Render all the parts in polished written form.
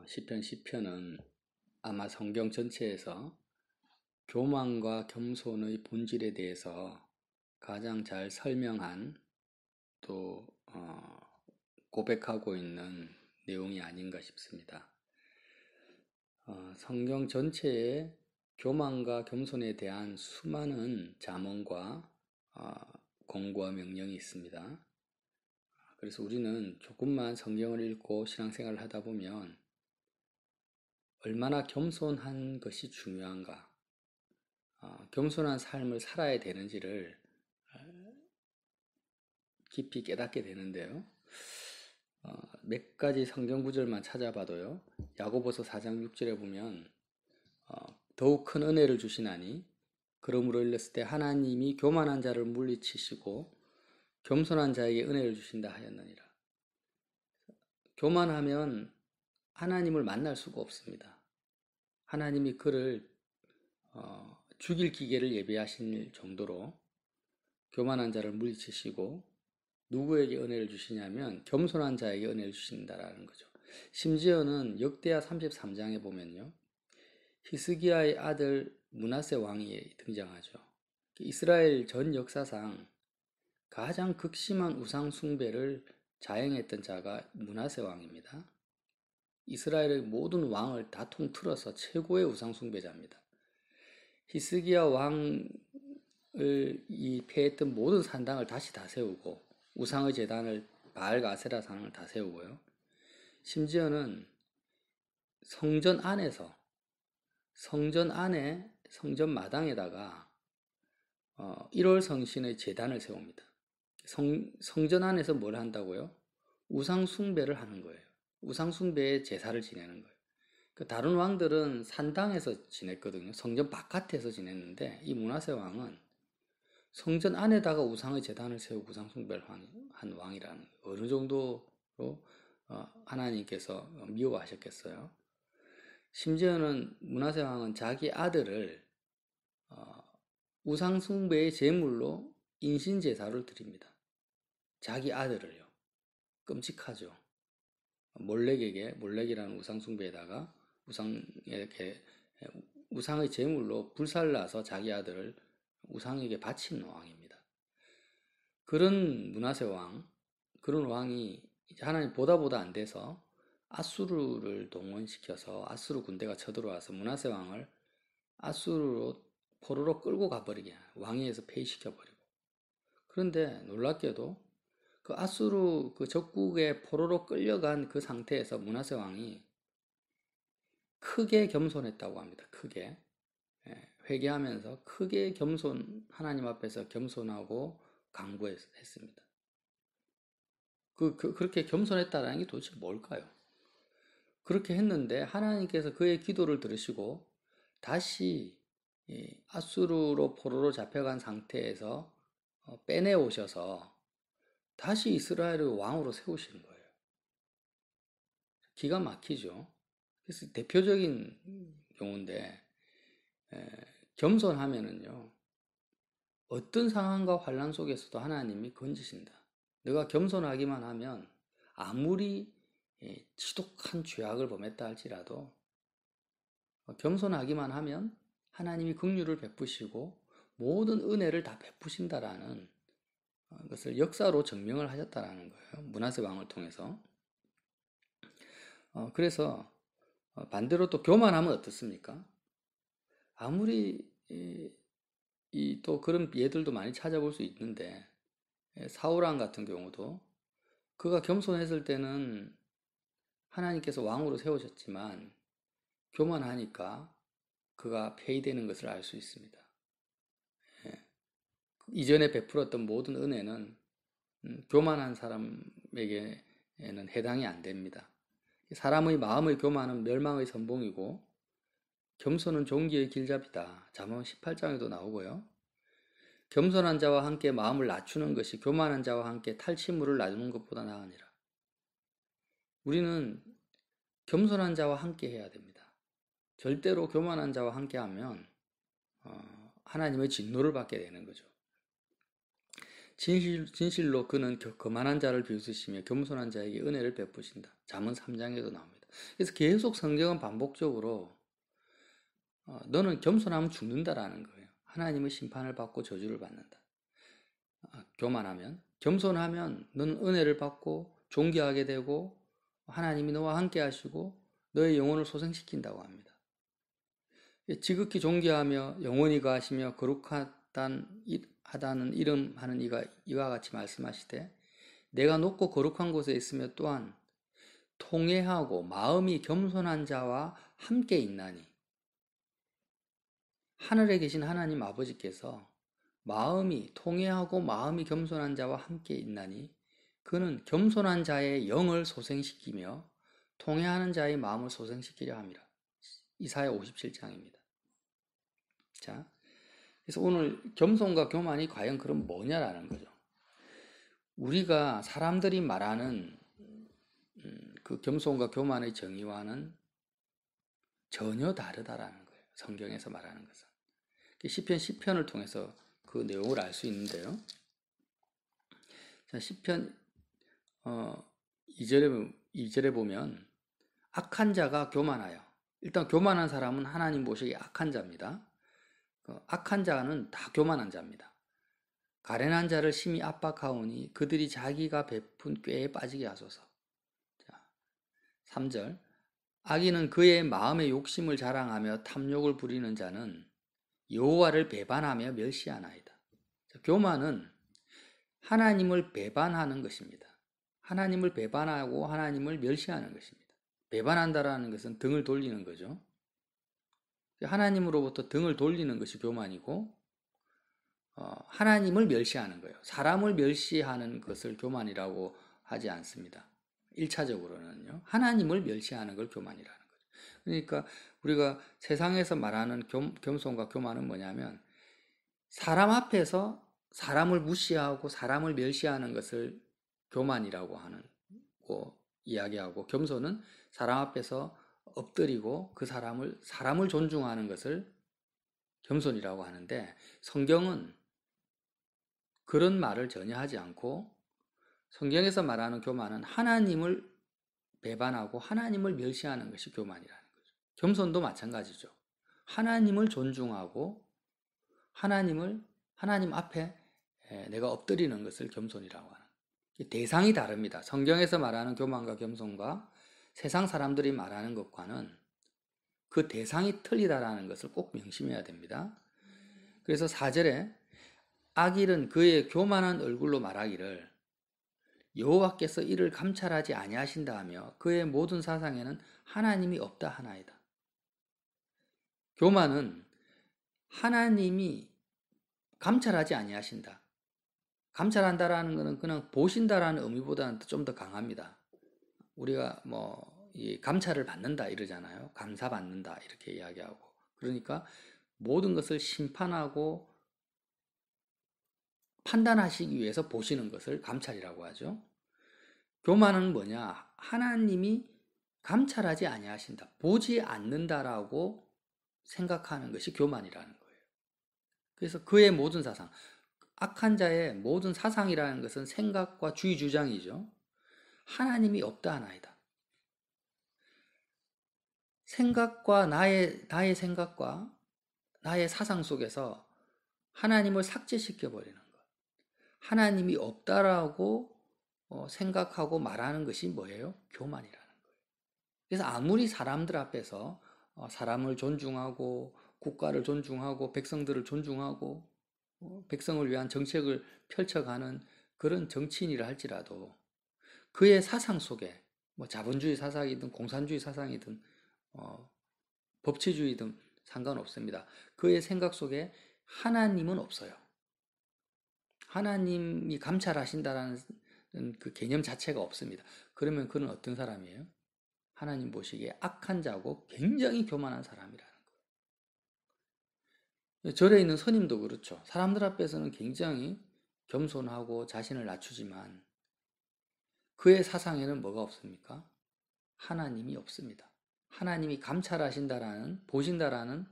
시편 10편은 아마 성경 전체에서 교만과 겸손의 본질에 대해서 가장 잘 설명한 또 고백하고 있는 내용이 아닌가 싶습니다. 성경 전체에 교만과 겸손에 대한 수많은 잠언과 권고와 명령이 있습니다. 그래서 우리는 조금만 성경을 읽고 신앙생활을 하다 보면 얼마나 겸손한 것이 중요한가, 겸손한 삶을 살아야 되는지를 깊이 깨닫게 되는데요. 몇 가지 성경 구절만 찾아봐도요. 야고보서 4장 6절에 보면 더욱 큰 은혜를 주시나니 그러므로 일렀을 때 하나님이 교만한 자를 물리치시고 겸손한 자에게 은혜를 주신다 하였느니라. 교만하면 하나님을 만날 수가 없습니다. 하나님이 그를 죽일 기계를 예비하신 정도로 교만한 자를 물리치시고 누구에게 은혜를 주시냐면 겸손한 자에게 은혜를 주신다라는 거죠. 심지어는 역대하 33장에 보면요. 히스기야의 아들 므낫세 왕이 등장하죠. 이스라엘 전 역사상 가장 극심한 우상 숭배를 자행했던 자가 므낫세 왕입니다. 이스라엘의 모든 왕을 다 통틀어서 최고의 우상 숭배자입니다. 히스기야 왕을 폐했던 모든 산당을 다시 다 세우고 우상의 제단을 바알과 아세라 산을 다 세우고요. 심지어는 성전 안에 성전 마당에다가 1월 성신의 제단을 세웁니다. 성전 안에서 뭘 한다고요? 우상 숭배를 하는 거예요. 우상 숭배의 제사를 지내는 거예요. 다른 왕들은 산당에서 지냈거든요. 성전 바깥에서 지냈는데 이 므낫세 왕은 성전 안에다가 우상의 제단을 세우고 우상 숭배를 한 왕이라는 거예요. 어느 정도로 하나님께서 미워하셨겠어요. 심지어는 므낫세 왕은 자기 아들을 우상 숭배의 제물로 인신 제사를 드립니다. 자기 아들을요. 끔찍하죠. 몰렉이라는 우상 숭배에다가 우상의 제물로 불살라서 자기 아들을 우상에게 바친 왕입니다. 그런 므낫세 왕, 그런 왕이 하나님 보다 안 돼서 아수르를 동원시켜서 아수르 군대가 쳐들어와서 므낫세 왕을 아수르로 포로로 끌고 가버리게 왕위에서 폐위시켜버리고. 그런데 놀랍게도 그 아수르 그 적국의 포로로 끌려간 그 상태에서 므낫세 왕이 크게 겸손했다고 합니다. 크게. 회개하면서 크게 하나님 앞에서 겸손하고 간구했습니다. 그렇게 겸손했다는 게 도대체 뭘까요? 그렇게 했는데 하나님께서 그의 기도를 들으시고 다시 아수르로 포로로 잡혀간 상태에서 빼내 오셔서 다시 이스라엘의 왕으로 세우시는 거예요. 기가 막히죠. 그래서 대표적인 경우인데 겸손하면은요 어떤 상황과 환란 속에서도 하나님이 건지신다. 내가 겸손하기만 하면 아무리 지독한 죄악을 범했다 할지라도 겸손하기만 하면 하나님이 긍휼을 베푸시고 모든 은혜를 다 베푸신다라는 것을 역사로 증명을 하셨다라는 거예요. 므낫세 왕을 통해서. 그래서 반대로 또 교만하면 어떻습니까? 아무리 또 그런 예들도 많이 찾아볼 수 있는데 사울왕 같은 경우도 그가 겸손했을 때는 하나님께서 왕으로 세우셨지만 교만하니까 그가 폐위되는 것을 알 수 있습니다. 이전에 베풀었던 모든 은혜는 교만한 사람에게는 해당이 안 됩니다. 사람의 마음의 교만은 멸망의 선봉이고 겸손은 종기의 길잡이다. 잠언 18장에도 나오고요. 겸손한 자와 함께 마음을 낮추는 것이 교만한 자와 함께 탈취물을 놔두는 것보다 나으니라. 우리는 겸손한 자와 함께 해야 됩니다. 절대로 교만한 자와 함께 하면 하나님의 진노를 받게 되는 거죠. 진실로 그는 거만한 자를 비웃으시며 겸손한 자에게 은혜를 베푸신다. 잠언 3장에도 나옵니다. 그래서 계속 성경은 반복적으로 너는 겸손하면 죽는다라는 거예요. 하나님의 심판을 받고 저주를 받는다. 교만하면. 겸손하면 너는 은혜를 받고 존귀하게 되고 하나님이 너와 함께 하시고 너의 영혼을 소생시킨다고 합니다. 지극히 존귀하며 영원히 가시며 거룩하다는 이름하는 이와 같이 말씀하시되 내가 높고 거룩한 곳에 있으며 또한 통회하고 마음이 겸손한 자와 함께 있나니 하늘에 계신 하나님 아버지께서 통회하고 마음이 겸손한 자와 함께 있나니 그는 겸손한 자의 영을 소생시키며 통회하는 자의 마음을 소생시키려 함이라. 이사야 57장입니다. 자, 그래서 오늘 겸손과 교만이 과연 그럼 뭐냐라는 거죠. 우리가 사람들이 말하는 그 겸손과 교만의 정의와는 전혀 다르다라는 거예요. 성경에서 말하는 것은. 시편 10편을 통해서 그 내용을 알 수 있는데요. 자, 시편 2절에 보면 악한 자가 교만하여, 일단 교만한 사람은 하나님 보시기에 악한 자입니다. 악한 자는 다 교만한 자입니다. 가련한 자를 심히 압박하오니 그들이 자기가 베푼 꾀에 빠지게 하소서. 자, 3절 악인은 그의 마음의 욕심을 자랑하며 탐욕을 부리는 자는 여호와를 배반하며 멸시하나이다. 자, 교만은 하나님을 배반하는 것입니다. 하나님을 배반하고 하나님을 멸시하는 것입니다. 배반한다라는 것은 등을 돌리는 거죠. 하나님으로부터 등을 돌리는 것이 교만이고 하나님을 멸시하는 거예요. 사람을 멸시하는 것을 교만이라고 하지 않습니다. 1차적으로는요. 하나님을 멸시하는 걸 교만이라는 거죠. 그러니까 우리가 세상에서 말하는 겸손과 교만은 뭐냐면 사람 앞에서 사람을 무시하고 사람을 멸시하는 것을 교만이라고 이야기하고 겸손은 사람 앞에서 엎드리고 그 사람을 존중하는 것을 겸손이라고 하는데 성경은 그런 말을 전혀 하지 않고 성경에서 말하는 교만은 하나님을 배반하고 하나님을 멸시하는 것이 교만이라는 거죠. 겸손도 마찬가지죠. 하나님을 존중하고 하나님 앞에 내가 엎드리는 것을 겸손이라고 하는 거예요. 대상이 다릅니다. 성경에서 말하는 교만과 겸손과 세상 사람들이 말하는 것과는 그 대상이 틀리다라는 것을 꼭 명심해야 됩니다. 그래서 4절에 악인은 그의 교만한 얼굴로 말하기를 여호와께서 이를 감찰하지 아니하신다 하며 그의 모든 사상에는 하나님이 없다 하나이다. 교만은 하나님이 감찰하지 아니하신다. 감찰한다라는 것은 그냥 보신다라는 의미보다는 좀 더 강합니다. 우리가 이 감찰을 받는다 이러잖아요. 감사받는다 이렇게 이야기하고. 그러니까 모든 것을 심판하고 판단하시기 위해서 보시는 것을 감찰이라고 하죠. 교만은 뭐냐? 하나님이 감찰하지 아니하신다. 보지 않는다라고 생각하는 것이 교만이라는 거예요. 그래서 그의 모든 사상, 악한 자의 모든 사상이라는 것은 생각과 주의 주장이죠. 하나님이 없다 하나이다. 생각과 나의 생각과 나의 사상 속에서 하나님을 삭제시켜 버리는 것. 하나님이 없다라고 생각하고 말하는 것이 뭐예요? 교만이라는 거예요. 그래서 아무리 사람들 앞에서 사람을 존중하고 국가를 존중하고 백성들을 존중하고 백성을 위한 정책을 펼쳐가는 그런 정치인이라 할지라도 그의 사상 속에 자본주의 사상이든 공산주의 사상이든 법치주의든 상관없습니다. 그의 생각 속에 하나님은 없어요. 하나님이 감찰하신다라는 그 개념 자체가 없습니다. 그러면 그는 어떤 사람이에요? 하나님 보시기에 악한 자고 굉장히 교만한 사람이라는 거예요. 절에 있는 스님도 그렇죠. 사람들 앞에서는 굉장히 겸손하고 자신을 낮추지만 그의 사상에는 뭐가 없습니까? 하나님이 없습니다. 하나님이 감찰하신다라는, 보신다라는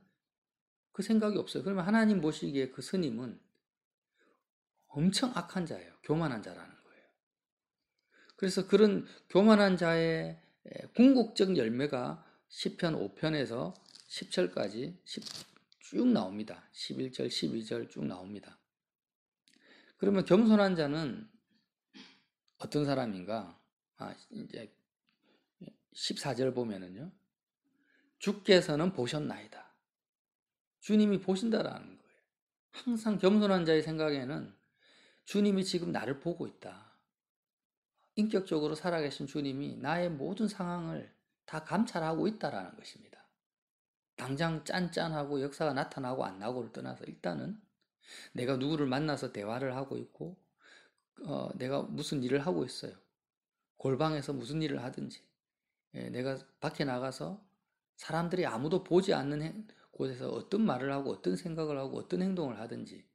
그 생각이 없어요. 그러면 하나님 보시기에 그 스님은 엄청 악한 자예요. 교만한 자라는 거예요. 그래서 그런 교만한 자의 궁극적 열매가 시편 5편에서 10절까지 쭉 나옵니다. 11절, 12절 쭉 나옵니다. 그러면 겸손한 자는 어떤 사람인가? 이제 14절 보면은요. 주께서는 보셨나이다. 주님이 보신다라는 거예요. 항상 겸손한 자의 생각에는 주님이 지금 나를 보고 있다. 인격적으로 살아계신 주님이 나의 모든 상황을 다 감찰하고 있다라는 것입니다. 당장 짠짠하고 역사가 나타나고 안 나고를 떠나서 일단은 내가 누구를 만나서 대화를 하고 있고 내가 무슨 일을 하고 있어요. 골방에서 무슨 일을 하든지 내가 밖에 나가서 사람들이 아무도 보지 않는 곳에서 어떤 말을 하고 어떤 생각을 하고 어떤 행동을 하든지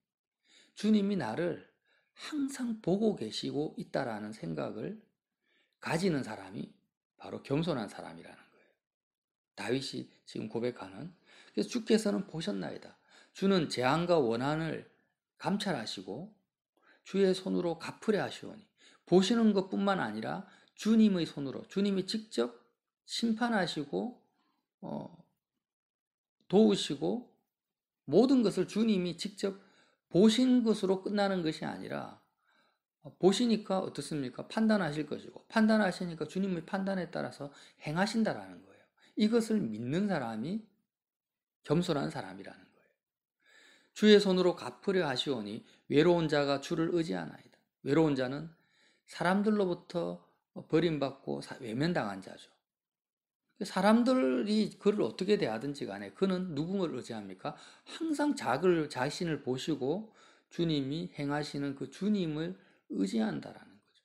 주님이 나를 항상 보고 계시고 있다라는 생각을 가지는 사람이 바로 겸손한 사람이라는 거예요. 다윗이 지금 고백하는. 그래서 주께서는 보셨나이다. 주는 재앙과 원한을 감찰하시고 주의 손으로 갚으려 하시오니 보시는 것뿐만 아니라 주님의 손으로 주님이 직접 심판하시고 도우시고 모든 것을 주님이 직접 보신 것으로 끝나는 것이 아니라 보시니까 어떻습니까? 판단하실 것이고 판단하시니까 주님의 판단에 따라서 행하신다라는 거예요. 이것을 믿는 사람이 겸손한 사람이라는 거예요. 주의 손으로 갚으려 하시오니 외로운 자가 주를 의지하나이다. 외로운 자는 사람들로부터 버림받고 외면당한 자죠. 사람들이 그를 어떻게 대하든지 간에 그는 누구를 의지합니까? 항상 자신을 보시고 주님이 행하시는 그 주님을 의지한다라는 거죠.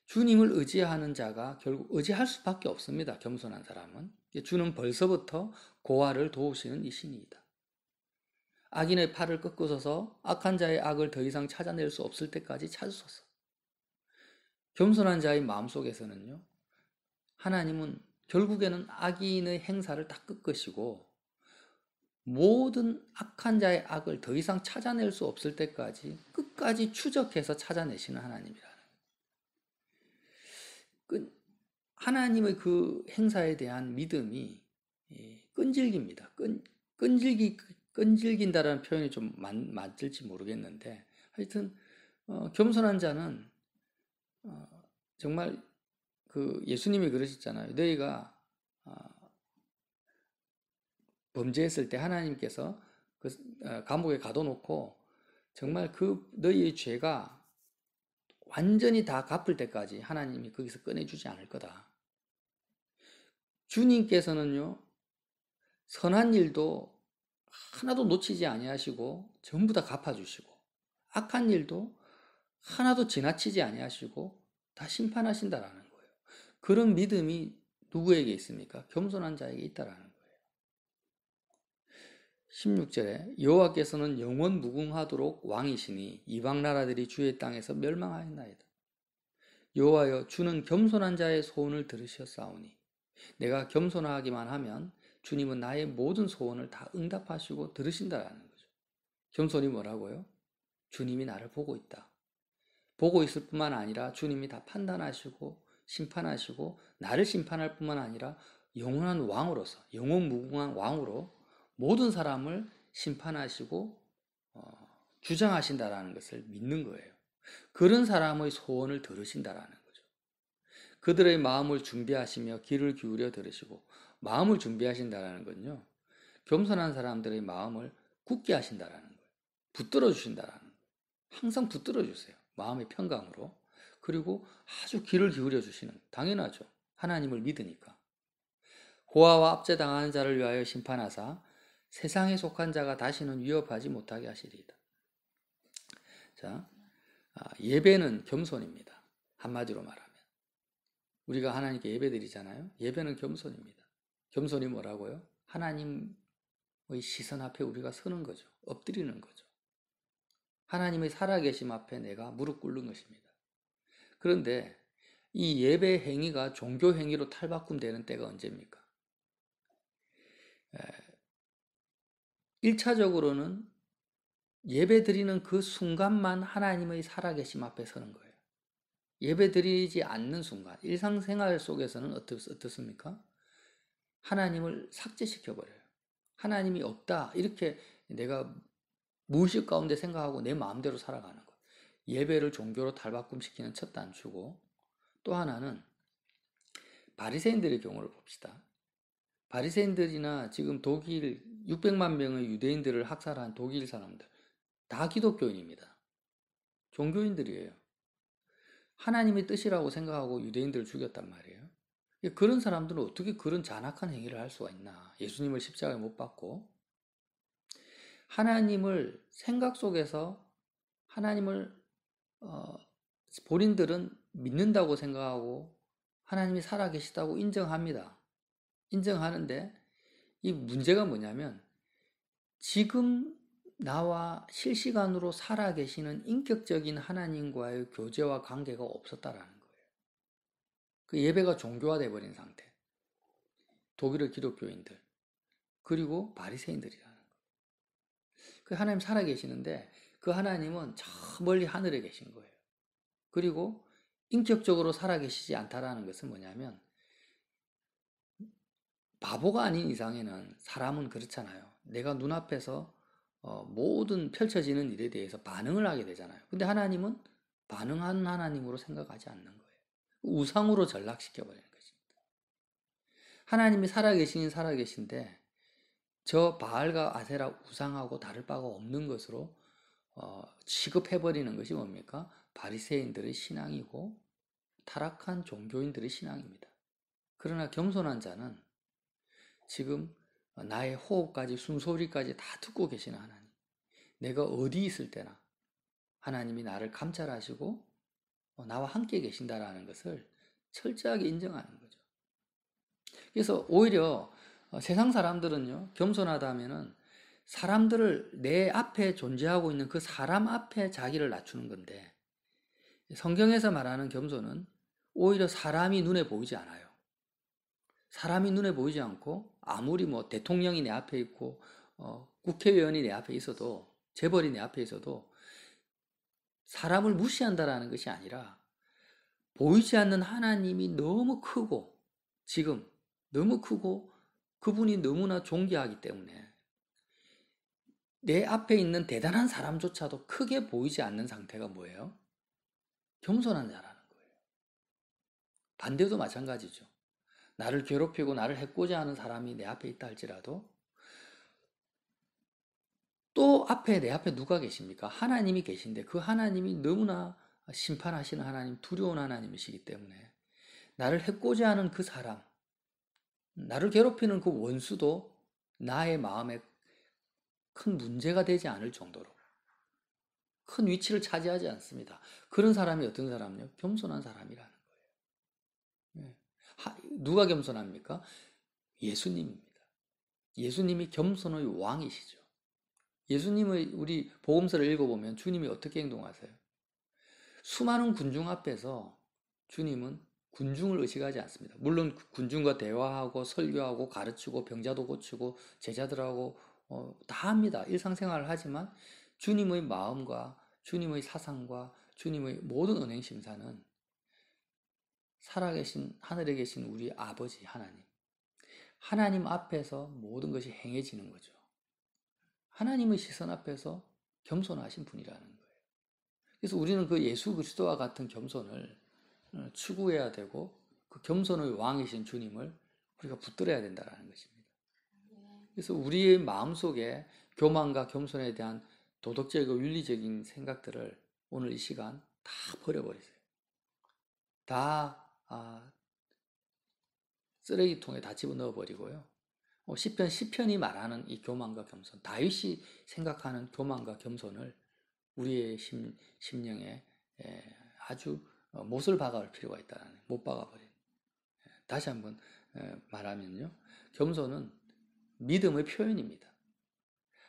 주님을 의지하는 자가 결국 의지할 수밖에 없습니다. 겸손한 사람은. 주는 벌써부터 고아를 도우시는 이신이다. 악인의 팔을 꺾으소서 악한 자의 악을 더 이상 찾아낼 수 없을 때까지 찾으소서. 겸손한 자의 마음속에서는요. 하나님은 결국에는 악인의 행사를 다 꺾으시고 모든 악한 자의 악을 더 이상 찾아낼 수 없을 때까지 끝까지 추적해서 찾아내시는 하나님이라는 거예요. 하나님의 그 행사에 대한 믿음이 끈질깁니다. 끈질긴다라는 표현이 좀 맞을지 모르겠는데 하여튼 겸손한 자는 정말 그 예수님이 그러셨잖아요. 너희가 범죄했을 때 하나님께서 그 감옥에 가둬놓고 정말 그 너희의 죄가 완전히 다 갚을 때까지 하나님이 거기서 꺼내주지 않을 거다. 주님께서는요, 선한 일도 하나도 놓치지 아니하시고 전부 다 갚아주시고 악한 일도 하나도 지나치지 아니하시고 다 심판하신다라는 거예요. 그런 믿음이 누구에게 있습니까? 겸손한 자에게 있다라는 거예요. 16절에 여호와께서는 영원 무궁하도록 왕이시니 이방 나라들이 주의 땅에서 멸망하였나이다. 여호와여 주는 겸손한 자의 소원을 들으셨사오니 내가 겸손하기만 하면 주님은 나의 모든 소원을 다 응답하시고 들으신다라는 거죠. 겸손이 뭐라고요? 주님이 나를 보고 있다. 보고 있을 뿐만 아니라 주님이 다 판단하시고 심판하시고 나를 심판할 뿐만 아니라 영원한 왕으로서 영원 무궁한 왕으로 모든 사람을 심판하시고 주장하신다라는 것을 믿는 거예요. 그런 사람의 소원을 들으신다라는 거죠. 그들의 마음을 준비하시며 귀를 기울여 들으시고 마음을 준비하신다라는 건요. 겸손한 사람들의 마음을 굳게 하신다라는 거예요. 붙들어 주신다라는 거예요. 항상 붙들어 주세요. 마음의 평강으로. 그리고 아주 귀를 기울여 주시는, 당연하죠. 하나님을 믿으니까. 고아와 압제당하는 자를 위하여 심판하사 세상에 속한 자가 다시는 위협하지 못하게 하시리이다. 자, 예배는 겸손입니다. 한마디로 말하면. 우리가 하나님께 예배 드리잖아요. 예배는 겸손입니다. 겸손이 뭐라고요? 하나님의 시선 앞에 우리가 서는 거죠. 엎드리는 거죠. 하나님의 살아계심 앞에 내가 무릎 꿇는 것입니다. 그런데 이 예배 행위가 종교 행위로 탈바꿈되는 때가 언제입니까? 1차적으로는 예배 드리는 그 순간만 하나님의 살아계심 앞에 서는 거예요. 예배드리지 않는 순간 일상생활 속에서는 어떻습니까? 하나님을 삭제시켜버려요. 하나님이 없다 이렇게 내가 무의식 가운데 생각하고 내 마음대로 살아가는 것. 예배를 종교로 탈바꿈시키는 첫 단추고, 또 하나는 바리새인들의 경우를 봅시다. 바리새인들이나 지금 독일 600만 명의 유대인들을 학살한 독일 사람들 다 기독교인입니다. 종교인들이에요. 하나님의 뜻이라고 생각하고 유대인들을 죽였단 말이에요. 그런 사람들은 어떻게 그런 잔악한 행위를 할 수가 있나? 예수님을 십자가에 못 박고 하나님을 생각 속에서 하나님을 본인들은 믿는다고 생각하고 하나님이 살아계시다고 인정합니다. 인정하는데 이 문제가 뭐냐면 지금 나와 실시간으로 살아계시는 인격적인 하나님과의 교제와 관계가 없었다라는 거예요. 그 예배가 종교화돼 버린 상태. 독일의 기독교인들 그리고 바리새인들이라는 거예요. 그 하나님 살아계시는데 그 하나님은 저 멀리 하늘에 계신 거예요. 그리고 인격적으로 살아계시지 않다라는 것은 뭐냐면 바보가 아닌 이상에는 사람은 그렇잖아요. 내가 눈앞에서 모든 펼쳐지는 일에 대해서 반응을 하게 되잖아요. 근데 하나님은 반응하는 하나님으로 생각하지 않는 거예요. 우상으로 전락시켜버리는 것입니다. 하나님이 살아계신데 저 바알과 아세라 우상하고 다를 바가 없는 것으로 취급해버리는 것이 뭡니까? 바리새인들의 신앙이고 타락한 종교인들의 신앙입니다. 그러나 겸손한 자는 지금 나의 호흡까지 숨소리까지 다 듣고 계시는 하나님. 내가 어디 있을 때나 하나님이 나를 감찰하시고 나와 함께 계신다라는 것을 철저하게 인정하는 거죠. 그래서 오히려 세상 사람들은요, 겸손하다면은 사람들을 내 앞에 존재하고 있는 그 사람 앞에 자기를 낮추는 건데 성경에서 말하는 겸손은 오히려 사람이 눈에 보이지 않아요. 사람이 눈에 보이지 않고 아무리 뭐 대통령이 내 앞에 있고 국회의원이 내 앞에 있어도 재벌이 내 앞에 있어도 사람을 무시한다라는 것이 아니라 보이지 않는 하나님이 너무 크고 지금 너무 크고 그분이 너무나 존귀하기 때문에 내 앞에 있는 대단한 사람조차도 크게 보이지 않는 상태가 뭐예요? 겸손한 자라는 거예요. 반대도 마찬가지죠. 나를 괴롭히고 나를 해코자 하는 사람이 내 앞에 있다 할지라도 또 내 앞에 누가 계십니까? 하나님이 계신데 그 하나님이 너무나 심판하시는 하나님, 두려운 하나님이시기 때문에 나를 해코자 하는 그 사람, 나를 괴롭히는 그 원수도 나의 마음에 큰 문제가 되지 않을 정도로 큰 위치를 차지하지 않습니다. 그런 사람이 어떤 사람이요? 겸손한 사람이라는 거예요. 누가 겸손합니까? 예수님입니다. 예수님이 겸손의 왕이시죠. 예수님의 우리 복음서를 읽어보면 주님이 어떻게 행동하세요? 수많은 군중 앞에서 주님은 군중을 의식하지 않습니다. 물론 군중과 대화하고 설교하고 가르치고 병자도 고치고 제자들하고 다 합니다. 일상생활을 하지만 주님의 마음과 주님의 사상과 주님의 모든 은행 심사는 살아계신 하늘에 계신 우리 아버지 하나님 앞에서 모든 것이 행해지는 거죠. 하나님의 시선 앞에서 겸손하신 분이라는 거예요. 그래서 우리는 그 예수 그리스도와 같은 겸손을 추구해야 되고 그 겸손의 왕이신 주님을 우리가 붙들어야 된다는 것입니다. 그래서 우리의 마음속에 교만과 겸손에 대한 도덕적이고 윤리적인 생각들을 오늘 이 시간 다 버려버리세요. 다 쓰레기통에 다 집어넣어 버리고요. 시편이 말하는 이 교만과 겸손, 다윗이 생각하는 교만과 겸손을 우리의 심령에 아주 못을 박아올 필요가 있다는, 못 박아버린. 다시 한번 말하면요, 겸손은 믿음의 표현입니다.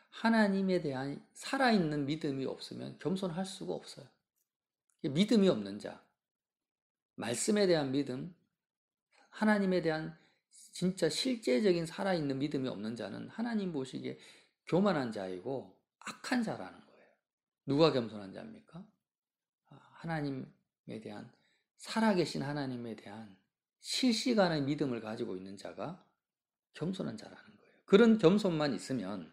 하나님에 대한 살아있는 믿음이 없으면 겸손할 수가 없어요. 믿음이 없는 자, 말씀에 대한 믿음, 하나님에 대한 진짜 실제적인 살아있는 믿음이 없는 자는 하나님 보시기에 교만한 자이고 악한 자라는 거예요. 누가 겸손한 자입니까? 하나님에 대한 살아계신 하나님에 대한 실시간의 믿음을 가지고 있는 자가 겸손한 자라는 거예요. 그런 겸손만 있으면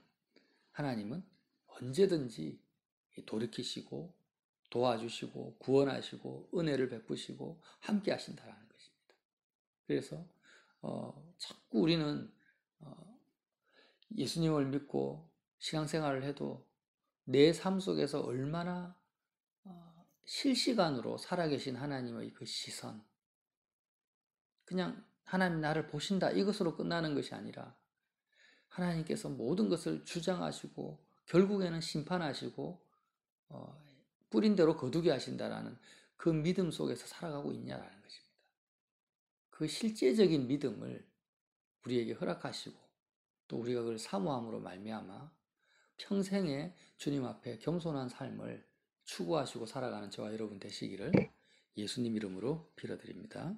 하나님은 언제든지 돌이키시고 도와주시고 구원하시고 은혜를 베푸시고 함께 하신다라는 것입니다. 그래서 자꾸 우리는 예수님을 믿고 신앙생활을 해도 내 삶 속에서 얼마나 실시간으로 살아계신 하나님의 그 시선, 그냥 하나님 나를 보신다 이것으로 끝나는 것이 아니라 하나님께서 모든 것을 주장하시고 결국에는 심판하시고 뿌린 대로 거두게 하신다라는 그 믿음 속에서 살아가고 있냐라는 것입니다. 그 실제적인 믿음을 우리에게 허락하시고 또 우리가 그걸 사모함으로 말미암아 평생에 주님 앞에 겸손한 삶을 추구하시고 살아가는 저와 여러분 되시기를 예수님 이름으로 빌어드립니다.